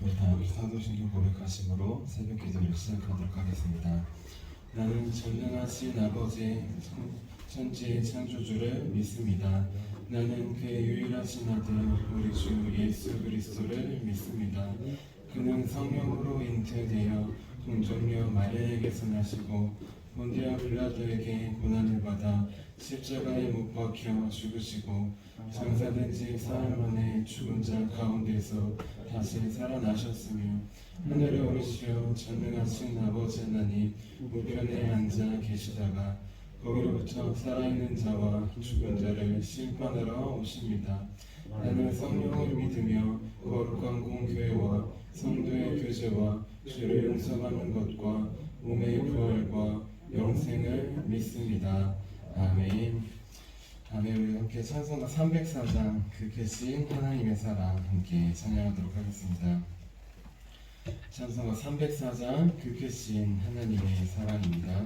사도신경 고백하심으로 새벽 기도를 시작하도록 하겠습니다. 나는 전능하신 아버지 천지의 창조주를 믿습니다. 나는 그의 유일하신 아들 우리 주 예수 그리스도를 믿습니다. 그는 성령으로 잉태되어 동정녀 마리아에게서 나시고 본디아 빌라도에게 고난을 받아 십자가에 못 박혀 죽으시고 장사된 지 사흘 만에 죽은 자 가운데서 다시 살아나셨으며 하늘에 오르시어 전능하신 아버지 하나님 우편에 앉아 계시다가 거기로부터 살아있는 자와 죽은 자를 심판하러 오십니다. 나는 성령을 믿으며 거룩한 공교회와 성도의 교제와 죄를 용서받는 것과 몸의 부활과 영생을 믿습니다. 아멘. 아멘. 우리 함께 찬송가 304장 그 크신 하나님의 사랑 함께 찬양하도록 하겠습니다. 찬송가 304장 그 크신 하나님의 사랑입니다.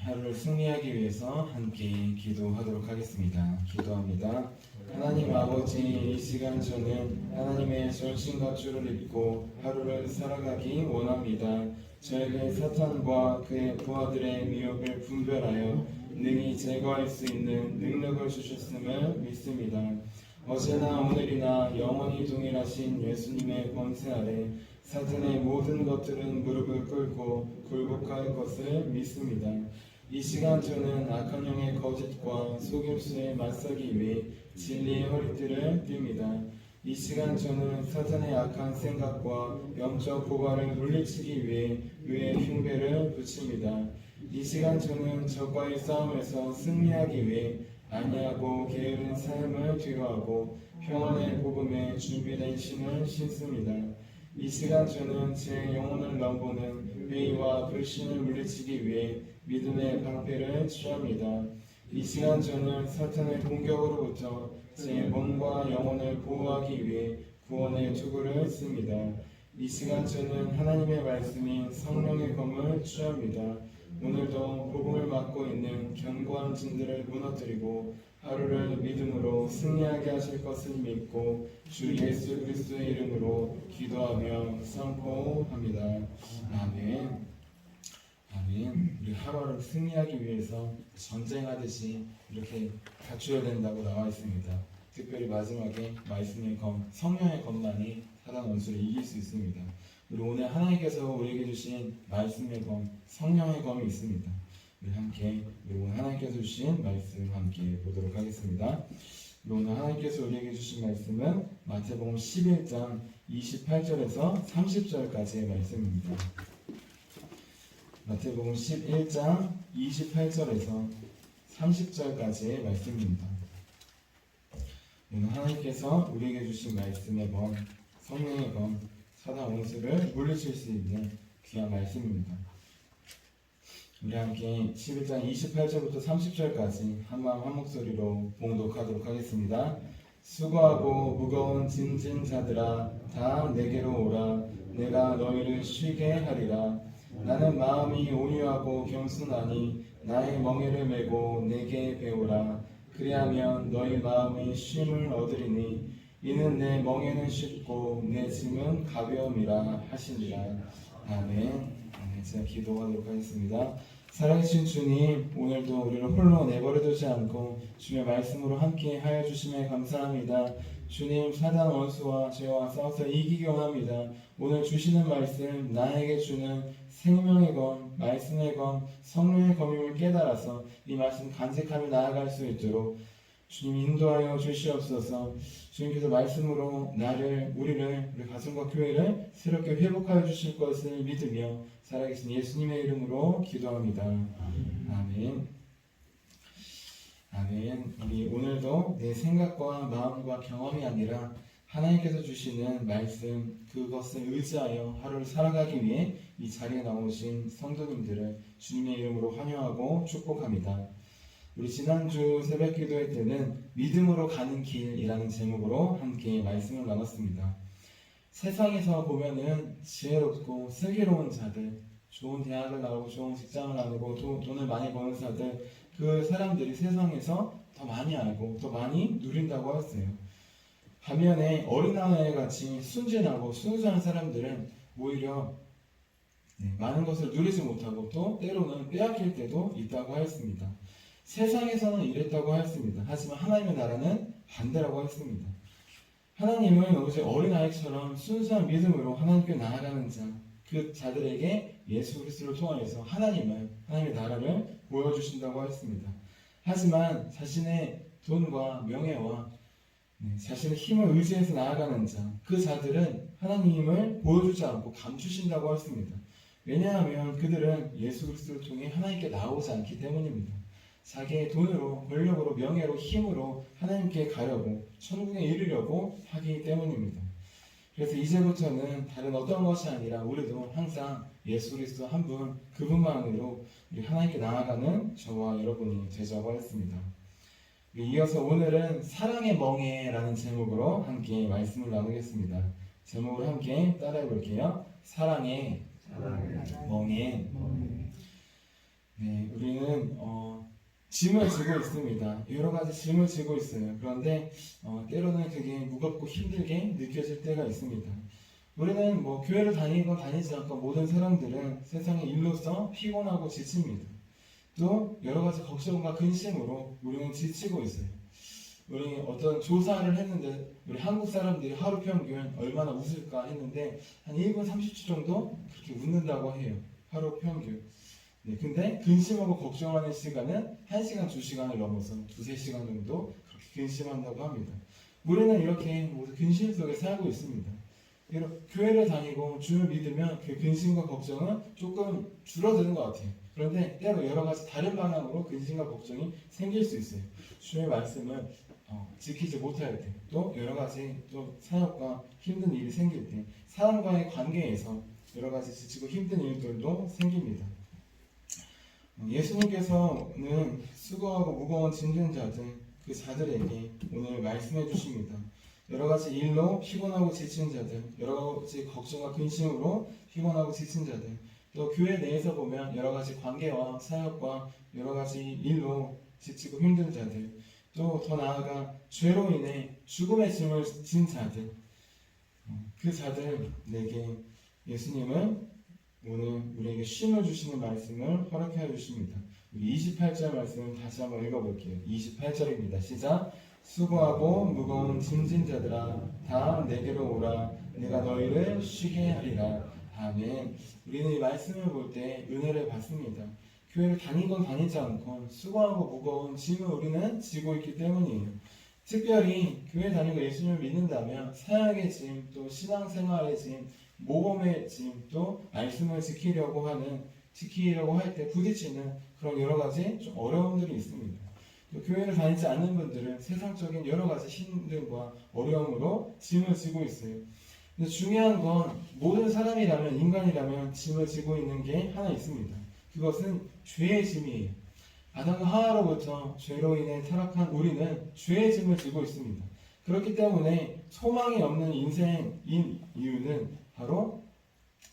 하루를 승리하기 위해서 함께 기도하도록 하겠습니다. 기도합니다. 하나님 아버지, 이 시간 저는 하나님의 전신갑주를 입고 하루를 살아가기 원합니다. 저에게 사탄과 그의 부하들의 미혹을 분별하여 능히 제거할 수 있는 능력을 주셨음을 믿습니다. 어제나 오늘이나 영원히 동일하신 예수님의 권세 아래 사탄의 모든 것들은 무릎을 꿇고 굴복할 것을 믿습니다. 이 시간 저는 악한 영의 거짓과 속임수에 맞서기 위해 진리의 허리띠를 띱니다. 이 시간 저는 사탄의 악한 생각과 영적 고발을 물리치기 위해 의의 흉배를 붙입니다. 이 시간 저는 적과의 싸움에서 승리하기 위해 안이하고 게으른 삶을 뒤로하고 평안의 복음에 준비된 신을 신습니다. 이 시간 저는 제 영혼을 넘보는 회의와 불신을 물리치기 위해 믿음의 방패를 취합니다. 이 시간 저는 사탄의 공격으로부터 제 몸과 영혼을 보호하기 위해 구원의 투구를 씁니다. 이 시간 저는 하나님의 말씀인 성령의 검을 취합니다. 오늘도 복음을 맡고 있는 견고한 진들을 무너뜨리고 하루를 믿음으로 승리하게 하실 것을 믿고 주 예수 그리스도의 이름으로 기도하며 선포합니다. 아멘. 아멘. 우리 하루를 승리하기 위해서 전쟁하듯이 이렇게 갖추어야 된다고 나와 있습니다. 특별히 마지막에 말씀의 검, 성령의 검만이 사단 원수를 이길 수 있습니다. 우리 오늘 하나님께서 우리에게 주신 말씀의 검, 성령의 검이 있습니다. 우리 함께 오늘 하나님께서 주신 말씀 함께 보도록 하겠습니다. 오늘 하나님께서 우리에게 주신 말씀은 마태복음 11장 28절에서 30절까지의 말씀입니다. 마태복음 11장 28절에서 30절까지의 말씀입니다. 오늘 하나님께서 우리에게 주신 말씀의 검, 성령의 검, 사단 원수를 물리칠 수 있는 귀한 말씀입니다. 우리 함께 11장 28절부터 30절까지 한마음 한목소리로 봉독하도록 하겠습니다. 수고하고 무거운 짐진 자들아 다 내게로 오라. 내가 너희를 쉬게 하리라. 나는 마음이 온유하고 겸손하니 나의 멍에를 메고 내게 배우라. 그리하면 너희 마음이 쉼을 얻으리니 이는 내 멍에는 쉽고 내 짐은 가벼움이라 하시니라. 아멘. 제가 기도하도록 하겠습니다. 살아계신 주님, 오늘도 우리를 홀로 내버려두지 않고 주의 말씀으로 함께 하여 주심에 감사합니다. 주님, 사단 원수와 죄와 싸워서 이기기 원합니다. 오늘 주시는 말씀, 나에게 주는 생명의 검, 말씀의 검, 성령의 검임을 깨달아서 이 말씀 간직하며 나아갈 수 있도록 주님 인도하여 주시옵소서. 주님께서 말씀으로 우리 가슴과 교회를 새롭게 회복하여 주실 것을 믿으며 살아계신 예수님의 이름으로 기도합니다. 아멘. 아멘. 우리 오늘도 내 생각과 마음과 경험이 아니라 하나님께서 주시는 말씀, 그것을 의지하여 하루를 살아가기 위해 이 자리에 나오신 성도님들을 주님의 이름으로 환영하고 축복합니다. 우리 지난주 새벽 기도회 때는 믿음으로 가는 길이라는 제목으로 함께 말씀을 나눴습니다. 세상에서 보면은 지혜롭고 슬기로운 자들, 좋은 대학을 나오고 좋은 직장을 나누고 돈을 많이 버는 자들, 그 사람들이 세상에서 더 많이 알고 더 많이 누린다고 했어요. 반면에 어린아이 같이 순진하고 순수한 사람들은 오히려 많은 것을 누리지 못하고 또 때로는 빼앗길 때도 있다고 하였습니다. 세상에서는 이랬다고 하였습니다. 하지만 하나님의 나라는 반대라고 하였습니다. 하나님은 오직 어린아이처럼 순수한 믿음으로 하나님께 나아가는 자, 그 자들에게 예수 그리스도를 통하여서 하나님의 나라를 보여주신다고 하였습니다. 하지만 자신의 돈과 명예와 자신의 힘을 의지해서 나아가는 자, 그 자들은 하나님을 보여주지 않고 감추신다고 하였습니다. 왜냐하면 그들은 예수 그리스도를 통해 하나님께 나오지 않기 때문입니다. 자기의 돈으로, 권력으로, 명예로, 힘으로 하나님께 가려고, 천국에 이르려고 하기 때문입니다. 그래서 이제부터는 다른 어떤 것이 아니라 우리도 항상 예수 그리스도 한 분, 그분만으로 우리 하나님께 나아가는 저와 여러분이 되자고 했습니다. 이어서 오늘은 사랑의 멍에라는 제목으로 함께 말씀을 나누겠습니다. 제목을 함께 따라해 볼게요. 사랑의 멍에. 네, 우리는 짐을 지고 있습니다. 여러 가지 짐을 지고 있어요. 그런데 때로는 그게 무겁고 힘들게 느껴질 때가 있습니다. 우리는 교회를 다니건 다니지 않고 모든 사람들은 세상의 일로서 피곤하고 지칩니다. 또 여러 가지 걱정과 근심으로 우리는 지치고 있어요. 우리 어떤 조사를 했는데 우리 한국 사람들이 하루 평균 얼마나 웃을까 했는데 한 1분 30초 정도 그렇게 웃는다고 해요. 하루 평균. 네, 근데 근심하고 걱정하는 시간은 1시간, 2시간을 넘어서 2-3시간 정도 그렇게 근심한다고 합니다. 우리는 이렇게 모두 근심 속에 살고 있습니다. 교회를 다니고 주를 믿으면 그 근심과 걱정은 조금 줄어드는 것 같아요. 그런데 때로 여러 가지 다른 방향으로 근심과 걱정이 생길 수 있어요. 주의 말씀을 지키지 못할 때, 또 여러 가지 또 사역과 힘든 일이 생길 때, 사람과의 관계에서 여러 가지 지치고 힘든 일들도 생깁니다. 예수님께서는 수고하고 무거운 짐진 자들, 그 자들에게 오늘 말씀해 주십니다. 여러 가지 일로 피곤하고 지친 자들, 여러 가지 걱정과 근심으로 피곤하고 지친 자들, 또 교회 내에서 보면 여러 가지 관계와 사역과 여러 가지 일로 지치고 힘든 자들, 또 더 나아가 죄로 인해 죽음의 짐을 진 자들, 그 자들에게 예수님은 오늘 우리에게 쉼을 주시는 말씀을 허락해 주십니다. 우리 28절 말씀을 다시 한번 읽어볼게요. 28절입니다. 시작. 수고하고 무거운 짐진 자들아 다 내게로 오라 내가 너희를 쉬게 하리라. 아멘. 우리는 이 말씀을 볼 때 은혜를 받습니다. 교회를 다니건 다니지 않건 수고하고 무거운 짐을 우리는 지고 있기 때문이에요. 특별히 교회 다니고 예수님을 믿는다면 사역의 짐, 또 신앙생활의 짐, 모범의 짐, 또 말씀을 지키려고 할 때 부딪히는 그런 여러 가지 좀 어려움들이 있습니다. 또 교회를 다니지 않는 분들은 세상적인 여러 가지 힘듦과 어려움으로 짐을 지고 있어요. 근데 중요한 건 모든 사람이라면, 인간이라면 짐을 지고 있는 게 하나 있습니다. 그것은 죄의 짐이에요. 아담과 하와로부터 죄로 인해 타락한 우리는 죄의 짐을 지고 있습니다. 그렇기 때문에 소망이 없는 인생인 이유는 바로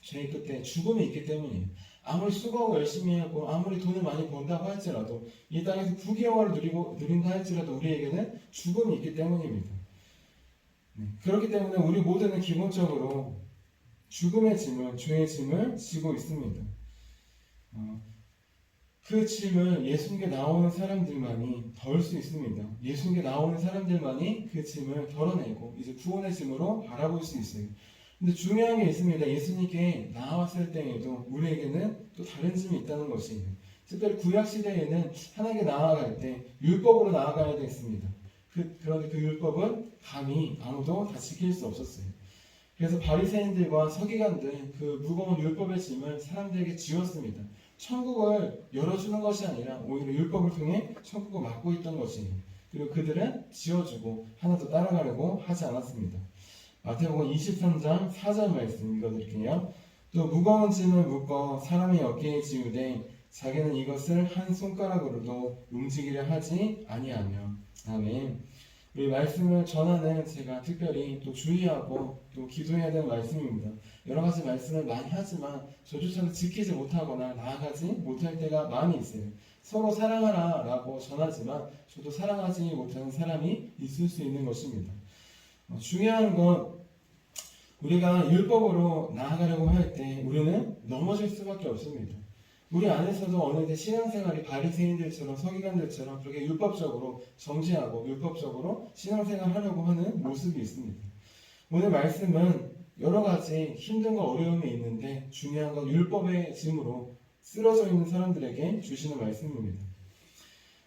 죄의 끝에 죽음이 있기 때문이에요. 아무리 수고하고 열심히 하고 아무리 돈을 많이 번다고 할지라도 이 땅에서 부귀영화를 누린다 할지라도 우리에게는 죽음이 있기 때문입니다. 그렇기 때문에 우리 모두는 기본적으로 죽음의 짐을, 죄의 짐을 지고 있습니다. 그 짐을 예수님께 나오는 사람들만이 덜 수 있습니다. 예수님께 나오는 사람들만이 그 짐을 덜어내고 이제 구원의 짐으로 바라볼 수 있어요. 근데 중요한 게 있습니다. 예수님께 나왔을 때에도 우리에게는 또 다른 짐이 있다는 것이에요. 특별히 구약 시대에는 하나님께 나아갈 때 율법으로 나아가야 됐습니다. 그런데 그 율법은 감히 아무도 다 지킬 수 없었어요. 그래서 바리새인들과 서기관들 그 무거운 율법의 짐을 사람들에게 지웠습니다. 천국을 열어주는 것이 아니라 오히려 율법을 통해 천국을 막고 있던 것이에요. 그리고 그들은 지워주고 하나도 따라가려고 하지 않았습니다. 마태복음 23장 4절 말씀 읽어드릴게요. 또 무거운 짐을 묶어 사람의 어깨에 지우되 자기는 이것을 한 손가락으로도 움직이려 하지 아니하며. 아멘. 우리 말씀을 전하는 제가 특별히 또 주의하고 또 기도해야 되는 말씀입니다. 여러 가지 말씀을 많이 하지만 저조차도 지키지 못하거나 나아가지 못할 때가 많이 있어요. 서로 사랑하라 라고 전하지만 저도 사랑하지 못하는 사람이 있을 수 있는 것입니다. 중요한 건 우리가 율법으로 나아가려고 할 때 우리는 넘어질 수밖에 없습니다. 우리 안에서도 어느 때 신앙생활이 바리새인들처럼 서기관들처럼 그렇게 율법적으로 정죄하고 율법적으로 신앙생활 하려고 하는 모습이 있습니다. 오늘 말씀은 여러 가지 힘든과 어려움이 있는데 중요한 건 율법의 짐으로 쓰러져 있는 사람들에게 주시는 말씀입니다.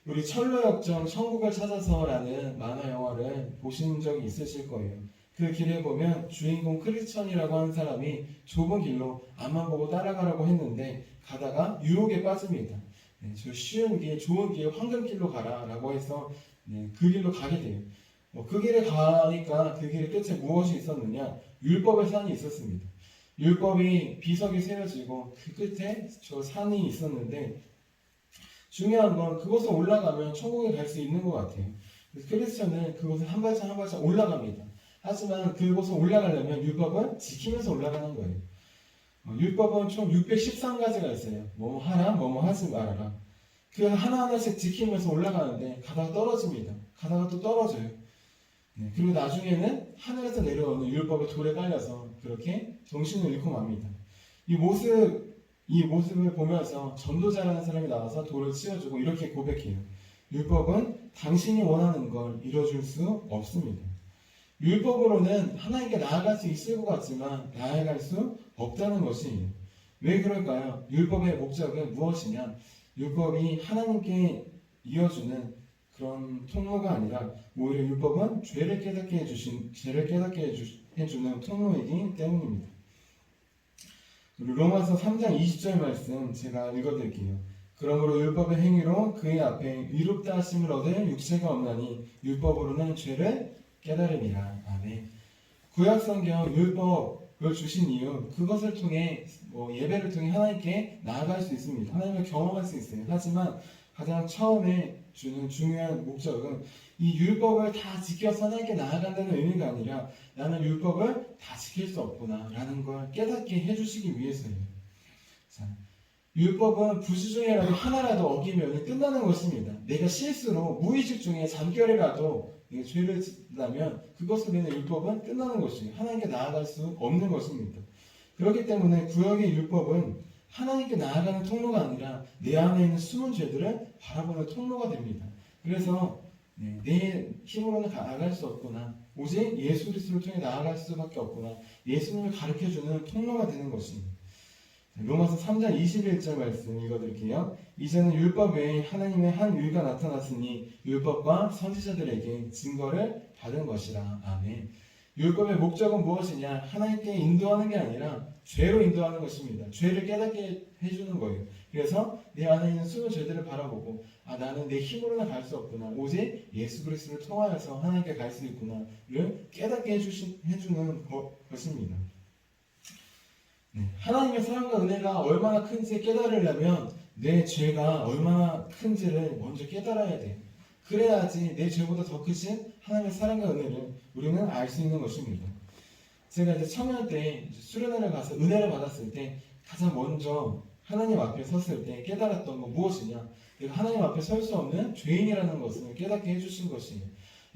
우리 철로역정 천국을 찾아서라는 만화 영화를 보신 적이 있으실 거예요. 그 길에 보면 주인공 크리스천이라고 하는 사람이 좁은 길로 앞만 보고 따라가라고 했는데 가다가 유혹에 빠집니다. 저 쉬운 길, 좋은 길, 황금길로 가라라고 해서 그 길로 가게 돼요. 그 길에 가니까 그 길의 끝에 무엇이 있었느냐? 율법의 산이 있었습니다. 율법이 비석이 세워지고 그 끝에 저 산이 있었는데 중요한 건 그곳에 올라가면 천국에 갈 수 있는 것 같아요. 크리스천은 그곳에 한 발짝 한 발짝 올라갑니다. 하지만 그곳에 올라가려면 율법을 지키면서 올라가는 거예요. 율법은 총 613가지가 있어요. 뭐뭐 하라, 뭐뭐 하지 말아라. 그 하나하나씩 지키면서 올라가는데 가다가 떨어집니다. 가다가 또 떨어져요. 네, 그리고 나중에는 하늘에서 내려오는 율법의 돌에 깔려서 그렇게 정신을 잃고 맙니다. 이 모습을 보면서 전도자라는 사람이 나와서 돌을 치워주고 이렇게 고백해요. 율법은 당신이 원하는 걸 이뤄줄 수 없습니다. 율법으로는 하나님께 나아갈 수 있을 것 같지만 나아갈 수 없다는 것이에요. 왜 그럴까요? 율법의 목적은 무엇이냐? 율법이 하나님께 이어주는 그런 통로가 아니라 오히려 율법은 죄를 깨닫게 해주는 통로이기 때문입니다. 로마서 3장 20절 말씀 제가 읽어드릴게요. 그러므로 율법의 행위로 그의 앞에 의롭다 하심을 얻을 육체가 없나니 율법으로는 죄를 깨달음이라. 아멘. 구약성경 율법을 주신 이유, 그것을 통해 예배를 통해 하나님께 나아갈 수 있습니다. 하나님을 경험할 수 있어요. 하지만 가장 처음에 주는 중요한 목적은 이 율법을 다 지켜서 하나님께 나아간다는 의미가 아니라 나는 율법을 다 지킬 수 없구나 라는 걸 깨닫게 해주시기 위해서예요. 자, 율법은 부수 중에라도 하나라도 어기면 끝나는 것입니다. 내가 실수로 무의식 중에 잠결이라도 죄를 짓다면 그것으로 인해 율법은 끝나는 것이에요. 하나님께 나아갈 수 없는 것입니다. 그렇기 때문에 구약의 율법은 하나님께 나아가는 통로가 아니라 내 안에 있는 숨은 죄들을 바라보는 통로가 됩니다. 그래서 내 힘으로는 나아갈 수 없구나. 오직 예수 그리스도를 통해 나아갈 수밖에 없구나. 예수님을 가르쳐주는 통로가 되는 것입니다. 로마서 3장 21절 말씀 읽어드릴게요. 이제는 율법 외에 하나님의 한 유의가 나타났으니 율법과 선지자들에게 증거를 받은 것이라. 아멘. 율법의 목적은 무엇이냐? 하나님께 인도하는 게 아니라 죄로 인도하는 것입니다. 죄를 깨닫게 해주는 거예요. 그래서 내 안에 있는 숨은 죄들을 바라보고 나는 내 힘으로는 갈 수 없구나. 오직 예수 그리스도를 통하여서 하나님께 갈 수 있구나를 깨닫게 해주는 것입니다. 하나님의 사랑과 은혜가 얼마나 큰지 깨달으려면 내 죄가 얼마나 큰지를 먼저 깨달아야 돼요. 그래야지 내 죄보다 더 크신 하나님의 사랑과 은혜를 우리는 알 수 있는 것입니다. 제가 이제 청년 때 수련회를 가서 은혜를 받았을 때 가장 먼저 하나님 앞에 섰을 때 깨달았던 건 무엇이냐? 내가 하나님 앞에 설 수 없는 죄인이라는 것을 깨닫게 해주신 것이에요.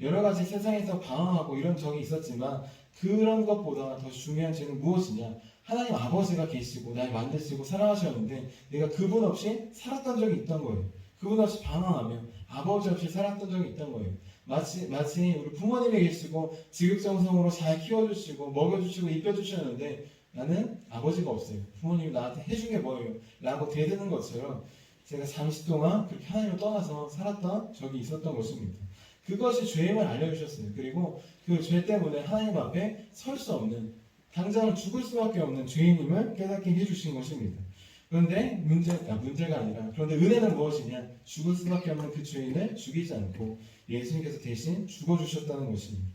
여러 가지 세상에서 방황하고 이런 적이 있었지만 그런 것보다 더 중요한 죄는 무엇이냐? 하나님 아버지가 계시고 날 만드시고 사랑하셨는데 내가 그분 없이 살았던 적이 있던 거예요. 그분 없이 방황하며 아버지 없이 살았던 적이 있던 거예요. 마치 우리 부모님이 계시고 지극정성으로 잘 키워주시고 먹여주시고 입혀주셨는데 나는 아버지가 없어요. 부모님이 나한테 해준 게 뭐예요? 라고 대드는 것처럼 제가 잠시 동안 그렇게 하나님을 떠나서 살았던 적이 있었던 것입니다. 그것이 죄임을 알려주셨어요. 그리고 그 죄 때문에 하나님 앞에 설 수 없는, 당장 죽을 수밖에 없는 죄인임을 깨닫게 해주신 것입니다. 그런데 문제가 아니라, 그런데 은혜는 무엇이냐? 죽을 수밖에 없는 그 죄인을 죽이지 않고 예수님께서 대신 죽어주셨다는 것입니다.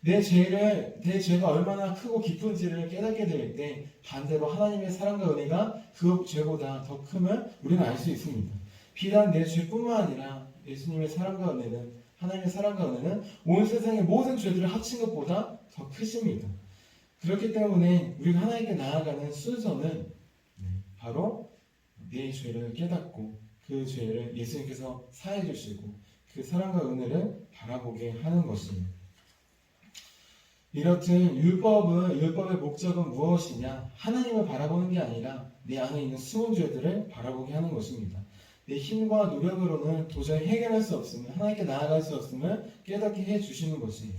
내 죄가 얼마나 크고 깊은지를 깨닫게 될 때 반대로 하나님의 사랑과 은혜가 그 죄보다 더 큼을 우리는 알 수 있습니다. 비단 내 죄뿐만 아니라 예수님의 사랑과 은혜는, 하나님의 사랑과 은혜는 온 세상의 모든 죄들을 합친 것보다 더 크십니다. 그렇기 때문에 우리가 하나님께 나아가는 순서는 바로 내 죄를 깨닫고 그 죄를 예수님께서 사해 주시고 그 사랑과 은혜를 바라보게 하는 것입니다. 이렇듯 율법의 목적은 무엇이냐? 하나님을 바라보는 게 아니라 내 안에 있는 숨은 죄들을 바라보게 하는 것입니다. 내 힘과 노력으로는 도저히 해결할 수 없음을, 하나님께 나아갈 수 없음을 깨닫게 해주시는 것이에요.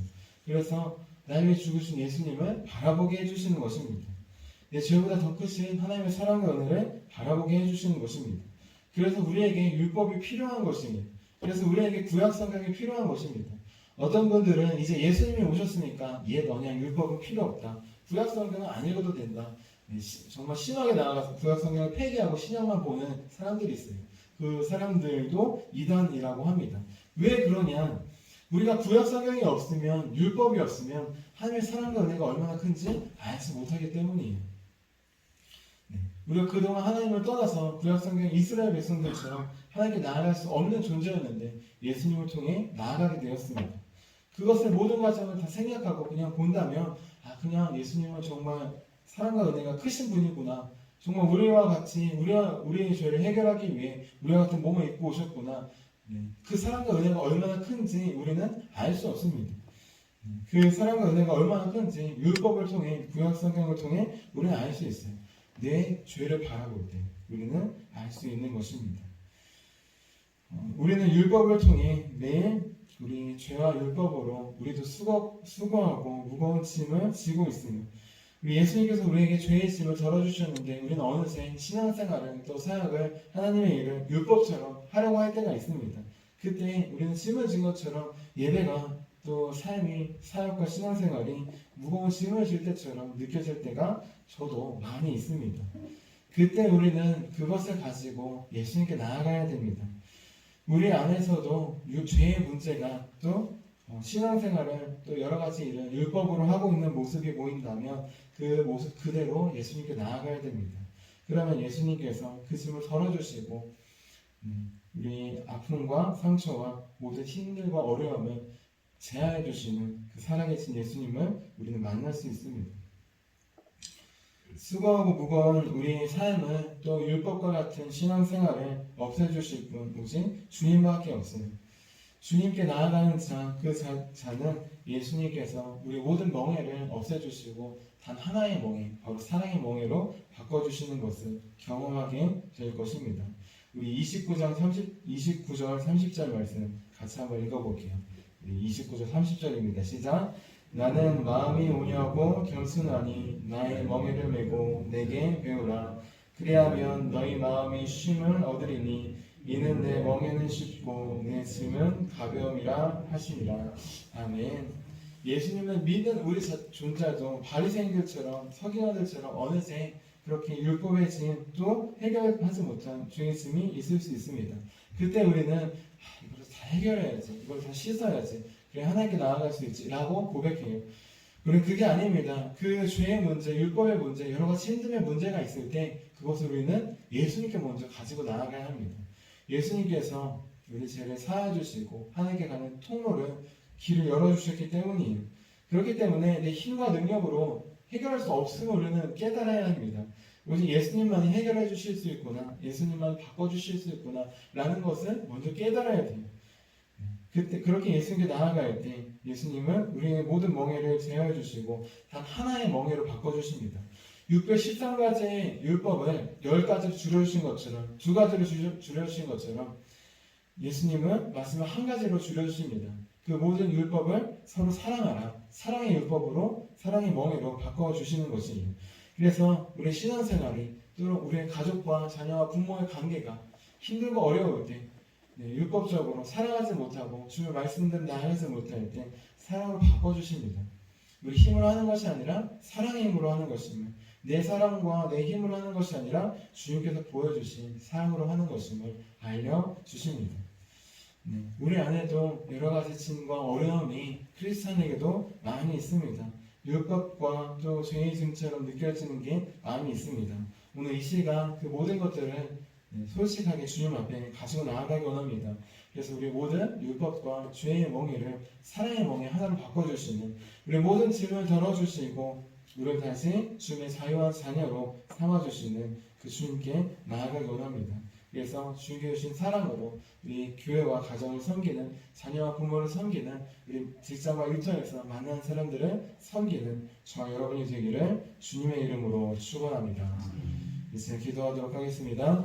그래서 나를 위해 죽으신 예수님을 바라보게 해주시는 것입니다. 내 죄보다 더 크신 하나님의 사랑과 은혜를 바라보게 해주시는 것입니다. 그래서 우리에게 율법이 필요한 것입니다. 그래서 우리에게 구약 성경이 필요한 것입니다. 어떤 분들은 이제 예수님이 오셨으니까 옛 언약 율법은 필요 없다. 구약 성경은 안 읽어도 된다. 정말 심하게 나아가서 구약 성경을 폐기하고 신약만 보는 사람들이 있어요. 그 사람들도 이단이라고 합니다. 왜 그러냐? 우리가 구약 성경이 없으면, 율법이 없으면 하나님의 사랑과 은혜가 얼마나 큰지 알지 못하기 때문이에요. 우리가 그동안 하나님을 떠나서 구약 성경 이스라엘 백성들처럼 하나님께 나아갈 수 없는 존재였는데 예수님을 통해 나아가게 되었습니다. 그것을 모든 과정을 다 생략하고 그냥 본다면 그냥 예수님은 정말 사랑과 은혜가 크신 분이구나 정말 우리와 같이 우리의 죄를 해결하기 위해 우리와 같은 몸을 입고 오셨구나. 그 사랑과 은혜가 얼마나 큰지 우리는 알 수 없습니다. 그 사랑과 은혜가 얼마나 큰지 율법을 통해, 구약 성경을 통해 우리는 알 수 있어요. 내 죄를 바라볼 때 우리는 알 수 있는 것입니다. 우리는 율법을 통해 매일 우리 죄와 율법으로 우리도 수고하고 무거운 짐을 지고 있으며, 우리 예수님께서 우리에게 죄의 짐을 덜어주셨는데 우리는 어느새 신앙생활을 또 사역을 하나님의 일을 율법처럼 하려고 할 때가 있습니다. 그때 우리는 짐을 진 것처럼 예배가 또 삶이, 사역과 신앙생활이 무거운 짐을 질 때처럼 느껴질 때가 저도 많이 있습니다. 그때 우리는 그것을 가지고 예수님께 나아가야 됩니다. 우리 안에서도 죄의 문제가 또 신앙생활을 또 여러 가지 일을 율법으로 하고 있는 모습이 보인다면 그 모습 그대로 예수님께 나아가야 됩니다. 그러면 예수님께서 그 짐을 덜어주시고 우리 아픔과 상처와 모든 힘들과 어려움을 제하해 주시는 그 살아계신 예수님을 우리는 만날 수 있습니다. 수고하고 무거운 우리의 삶을 또 율법과 같은 신앙생활을 없애주실 분 오직 주님밖에 없어요. 주님께 나아가는 자, 그 자는 예수님께서 우리 모든 멍에를 없애주시고 단 하나의 멍에, 바로 사랑의 멍에로 바꿔주시는 것을 경험하게 될 것입니다. 우리 29절 30절 말씀 같이 한번 읽어볼게요. 29절 30절입니다. 시작. 나는 마음이 온유하고 겸손하니 나의 멍에를 메고 내게 배우라. 그리하면 너희 마음이 쉼을 얻으리니 이는 내 멍에는 쉽고 내 짐은 가벼움이라 하시니라. 아멘. 예수님을 믿는 우리 존재도 바리새인들처럼 서기관들처럼 어느새 그렇게 율법의 짐도 해결하지 못한 죄의 짐이 있을 수 있습니다. 그때 우리는 이걸 다 해결해야지, 이걸 다 씻어야지, 그래 하나님께 나아갈 수 있지 라고 고백해요. 우리는 그게 아닙니다. 그 죄의 문제, 율법의 문제, 여러 가지 힘듦의 문제가 있을 때 그것을 우리는 예수님께 먼저 가지고 나아가야 합니다. 예수님께서 우리 죄를 사하주시고 하나님께 가는 통로를, 길을 열어주셨기 때문이에요. 그렇기 때문에 내 힘과 능력으로 해결할 수 없음을 우리는 깨달아야 합니다. 오직 예수님만이 해결해 주실 수 있구나, 예수님만 바꿔주실 수 있구나 라는 것을 먼저 깨달아야 돼요. 그때 그렇게 예수님께 나아갈 때 예수님은 우리의 모든 멍에를 제어해 주시고 단 하나의 멍에로 바꿔주십니다. 613가지의 율법을 10가지로 줄여주신 것처럼, 2가지로 줄여주신 것처럼 예수님은 말씀을 한 가지로 줄여주십니다. 그 모든 율법을 서로 사랑하라, 사랑의 율법으로, 사랑의 멍에로 바꿔주시는 것이에요. 그래서 우리 신앙생활이, 또 우리의 가족과 자녀와 부모의 관계가 힘들고 어려울 때 율법적으로 사랑하지 못하고 주의 말씀대로 나아가지 못할 때 사랑으로 바꿔주십니다. 우리 힘으로 하는 것이 아니라 사랑의 힘으로 하는 것임을, 내 사랑과 내 힘으로 하는 것이 아니라 주님께서 보여주신 사랑으로 하는 것임을 알려주십니다. 우리 안에도 여러 가지 짐과 어려움이 크리스찬에게도 많이 있습니다. 율법과 또 죄의 짐처럼 느껴지는 게 많이 있습니다. 오늘 이 시간 그 모든 것들을 솔직하게 주님 앞에 가지고 나아가기 원합니다. 그래서 우리 모든 율법과 죄의 멍에를 사랑의 멍에 하나로 바꿔주시는, 우리 모든 짐을 덜어주시고 우리를 다시 주님의 자유한 자녀로 삼아주시는 그 주님께 나아가기 원합니다. 그래서 주님께 주신 사랑으로 우리 교회와 가정을 섬기는, 자녀와 부모를 섬기는, 우리 직장과 일터에서 만나는 사람들을 섬기는 저와 여러분이 되기를 주님의 이름으로 축원합니다. 이제 기도하도록 하겠습니다.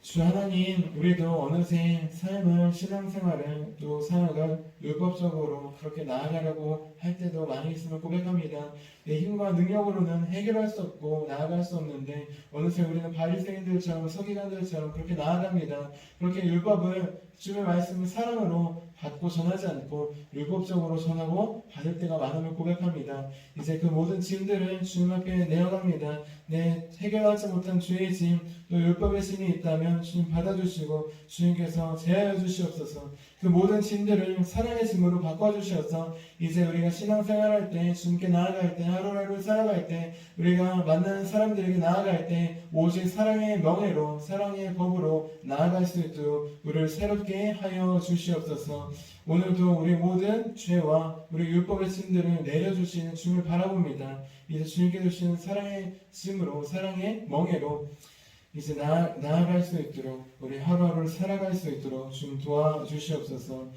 주 하나님, 우리도 어느새 삶을, 신앙생활을, 또 사역을 율법적으로 그렇게 나아가려고 할 때도 많이 있음을 고백합니다. 내 힘과 능력으로는 해결할 수 없고 나아갈 수 없는데 어느새 우리는 바리새인들처럼, 서기관들처럼 그렇게 나아갑니다. 그렇게 율법을, 주의 말씀을 사랑으로 받고 전하지 않고 율법적으로 전하고 받을 때가 많음을 고백합니다. 이제 그 모든 짐들을 주님 앞에 내어갑니다. 내 해결하지 못한 죄의 짐, 또 율법의 짐이 있다면 주님 받아주시고 주님께서 제하여 주시옵소서. 그 모든 짐들을 사랑의 짐으로 바꿔주셔서 이제 우리가 신앙생활할 때, 주님께 나아갈 때, 하루하루 살아갈 때, 우리가 만나는 사람들에게 나아갈 때 오직 사랑의 명예로, 사랑의 법으로 나아갈 수 있도록 우리를 새롭게 하여 주시옵소서. 주셔서 오늘도 우리 모든 죄와 우리 율법의 짐들을 내려주시는 주님을 바라봅니다. 이제 주님께 주시는 사랑의 짐으로, 사랑의 멍에로 이제 나아갈 수 있도록, 우리 하루하루를 살아갈 수 있도록 주님 도와주시옵소서.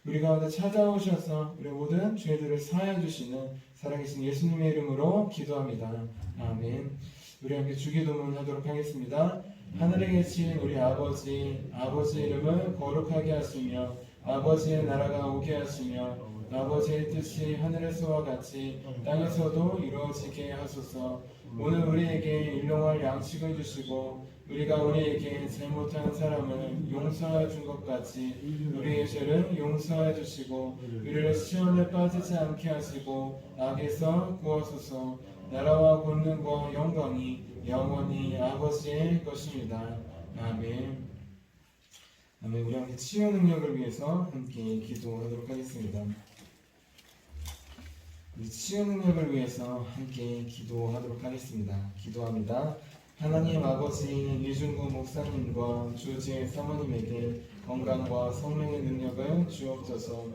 우리 가운데 찾아오셔서 우리 모든 죄들을 사하여 주시는 살아계신 예수님의 이름으로 기도합니다. 아멘. 우리 함께 주기도문 하도록 하겠습니다. 하늘에 계신 우리 아버지 이름을 거룩하게 하시며 아버지의 나라가 오게 하시며 아버지의 뜻이 하늘에서와 같이 땅에서도 이루어지게 하소서. 오늘 우리에게 일용할 양식을 주시고 우리가 우리에게 잘못한 사람을 용서해 준 것 같이 우리의 죄를 용서해 주시고 우리를 시험에 빠지지 않게 하시고 악에서 구하소서. 나라와 권능과 영광이 영원히 아버지의 것입니다. 아멘. 아멘. 우리 함께 치유 능력을 위해서 함께 기도하도록 하겠습니다. 우리 치유 능력을 위해서 함께 기도하도록 하겠습니다. 기도합니다. 하나님 아버지 이준구 목사님과 주지의 사모님에게 건강과 성령의 능력을 주옵소서.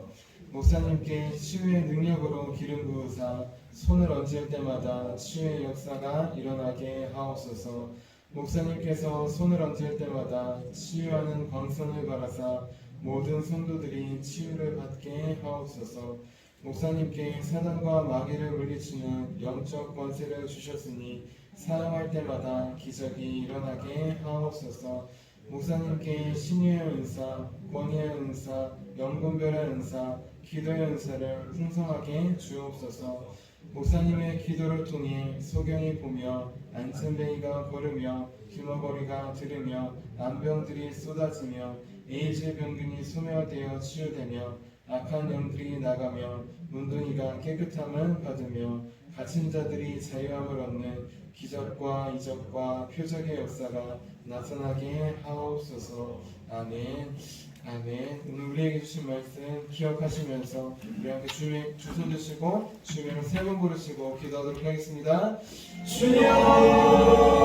목사님께 치유의 능력으로 기름 부으사 손을 얹을 때마다 치유의 역사가 일어나게 하옵소서. 목사님께서 손을 얹을 때마다 치유하는 광선을 바라사 모든 성도들이 치유를 받게 하옵소서. 목사님께 사단과 마귀를 물리치는 영적 권세를 주셨으니 사용할 때마다 기적이 일어나게 하옵소서. 목사님께 신유의 은사, 권위의 은사, 영분별의 은사, 기도의 은사를 풍성하게 주옵소서. 목사님의 기도를 통해 소경이 보며 안전뱅이가 걸으며 귀머거리가 들으며 암병들이 쏟아지며 에이즈 병균이 소멸되어 치유되며 악한 영들이 나가며 문둥이가 깨끗함을 받으며 갇힌 자들이 자유함을 얻는 기적과 이적과 표적의 역사가 나타나게 하옵소서. 아멘. 아멘. 오늘 우리에게 주신 말씀 기억하시면서 우리 함께 주님의 주손 드시고 주님을 세 번 부르시고 기도하도록 하겠습니다. 주여